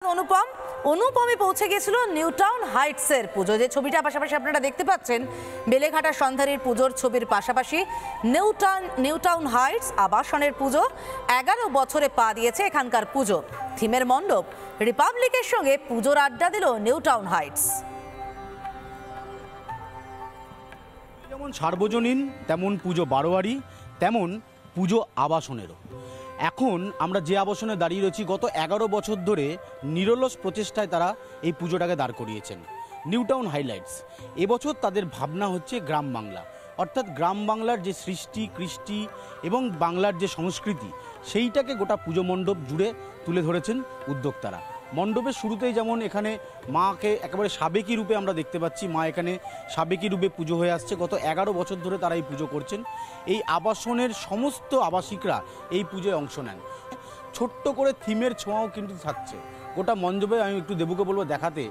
অনুপমে পৌঁছে গিয়েছিল new town হাইটসের পুজো। যে ছবিটা পাশাপাশি আপনারা দেখতে পাচ্ছেন, বেলেঘাটা সন্ধানীর পুজোর ছবির পাশাপাশি নিউ টাউন হাইটস আবাসনের পুজো। 11 বছরে পা দিয়েছে এখানকার পুজো। থিমের মণ্ডপ রিপাবলিকের সঙ্গে পুজোর আড্ডা দিল নিউ টাউন হাইটস। যেমন সার্বজনীন, তেমন পুজো বারোয়ারি, তেমন পুজো আবাসনেরও। এখন আমরা যে আবাসনে দাঁড়িয়ে রয়েছি, গত 11 বছর ধরে নিরলস প্রচেষ্টায় তারা এই পুজোটাকে দাঁড় করিয়েছেন। নিউ টাউন হাইলাইটস এবছর তাদের ভাবনা হচ্ছে গ্রাম বাংলা, অর্থাৎ গ্রাম বাংলার যে সৃষ্টি কৃষ্টি এবং বাংলার যে সংস্কৃতি, সেইটাকে গোটা পুজো মণ্ডপ জুড়ে তুলে ধরেছেন উদ্যোক্তারা। মণ্ডপের শুরুতেই যেমন এখানে মাকে একেবারে সাবেকি রূপে আমরা দেখতে পাচ্ছি, মা এখানে সাবেকি রূপে পুজো হয়ে আসছে। গত 11 বছর ধরে তারা এই পুজো করছেন। এই আবাসনের সমস্ত আবাসিকরা এই পুজোয় অংশ নেন। ছোট্ট করে থিমের ছোঁয়াও কিন্তু থাকছে গোটা মণ্ডপে। আমি একটু দেবুকে বলবো দেখাতে,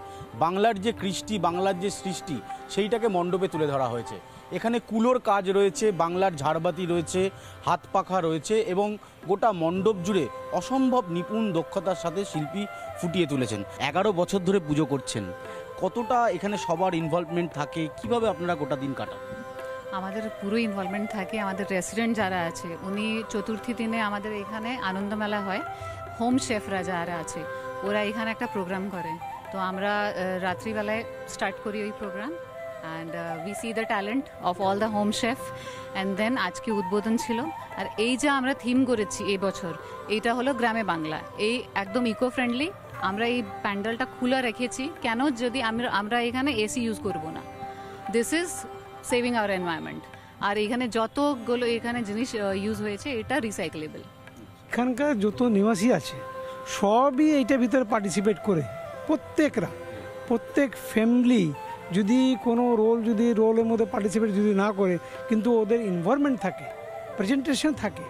বাংলার যে কৃষ্টি, বাংলার যে সৃষ্টি, সেইটাকে মণ্ডপে তুলে ধরা হয়েছে। এখানে কুলোর কাজ রয়েছে, বাংলার ঝাড়বাতি রয়েছে, হাত পাখা রয়েছে এবং গোটা মণ্ডপ জুড়ে অসম্ভব নিপুণ দক্ষতার সাথে শিল্পী ফুটিয়ে তুলেছেন। 11 বছর ধরে পুজো করছেন, কতটা এখানে সবার ইনভলভমেন্ট থাকে, কিভাবে আপনারা গোটা দিন কাটান? আমাদের পুরো ইনভলভমেন্ট থাকে। আমাদের রেসিডেন্ট যারা আছে, উনি চতুর্থী দিনে আমাদের এখানে আনন্দমেলা হয়, হোম শেফরা যারা আছে ওরা এখানে একটা প্রোগ্রাম করে। তো আমরা রাত্রিবেলায় স্টার্ট করি ওই programme, and we see the talent of all the home chef. And then আজকে উদ্বোধন ছিল। আর এই যে আমরা থিম করেছি এই বছর, এইটা হলো গ্রামে বাংলা। এই একদম ইকো ফ্রেন্ডলি। আমরা এই প্যান্ডেলটা খোলা রেখেছি কেন, যদি আমরা এখানে এসি ইউজ করব না। This is saving our environment. আর এখানে যতগুলো এখানে জিনিস ইউজ হয়েছে এটা রিসাইকেলেবল। এখানকার যত নিবাসী আছে সবই এইটার ভিতরে পার্টিসিপেট করে। প্রত্যেক ফ্যামিলি যদি কোনো রোলের মধ্যে পার্টিসিপেট যদি না করে, কিন্তু ওদের ইনভলভমেন্ট থাকে, প্রেজেন্টেশন থাকে,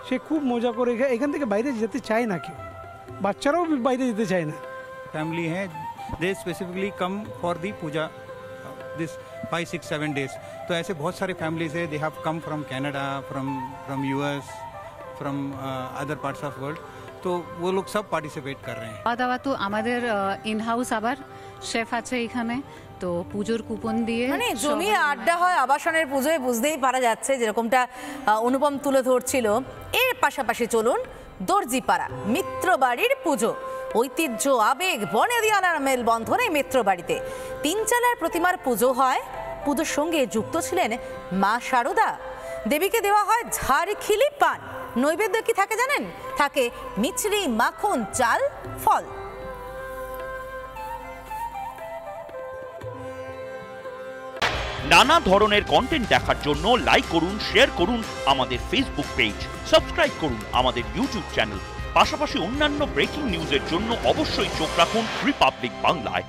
সে খুব মজা করে এখান থেকে বাইরে যেতে চায় না। কেউ বাচ্চারাও বাইরে যেতে চায় না। फैमिली हैं, they specifically come for the puja this 5, 6, 7 days। तो ऐसे बहुत सारे फैमिलीज है, they have come from Canada, from US, from other parts of world. तो वो लोग सब पार्टिसिपेट कर रहे हैं। খাওয়া দাওয়া তো আমাদের ইন হাউস, আবার শেফ আছে এখানে। তো পুজোর কুপন দিয়ে মানে জমিয়ে আড্ডা হয় আবাসনের পুজোয়, বুঝতেই পারা যাচ্ছে যেরকমটা অনুপম তুলে ধরছিল। এর পাশাপাশি চলুন দর্জিপাড়া মিত্রবাড়ির পুজো। ঐতিহ্য, আবেগ, বনেদিয়ানার মেলবন্ধনে মিত্রবাড়িতে 3 চালার প্রতিমার পুজো হয়। পুজোর সঙ্গে যুক্ত ছিলেন মা শারদা। দেবীকে দেওয়া হয় ঝাড়খিলি পান। নৈবেদ্য কি থাকে জানেন? থাকে মিছরি, মাখন, চাল, ফল। নানা ধরনের কন্টেন্ট দেখার জন্য লাইক করুন, শেয়ার করুন আমাদের ফেসবুক পেজ, সাবস্ক্রাইব করুন আমাদের ইউটিউব চ্যানেল। পাশাপাশি অন্যান্য ব্রেকিং নিউজের জন্য অবশ্যই চোখ রাখুন রিপাবলিক বাংলায়।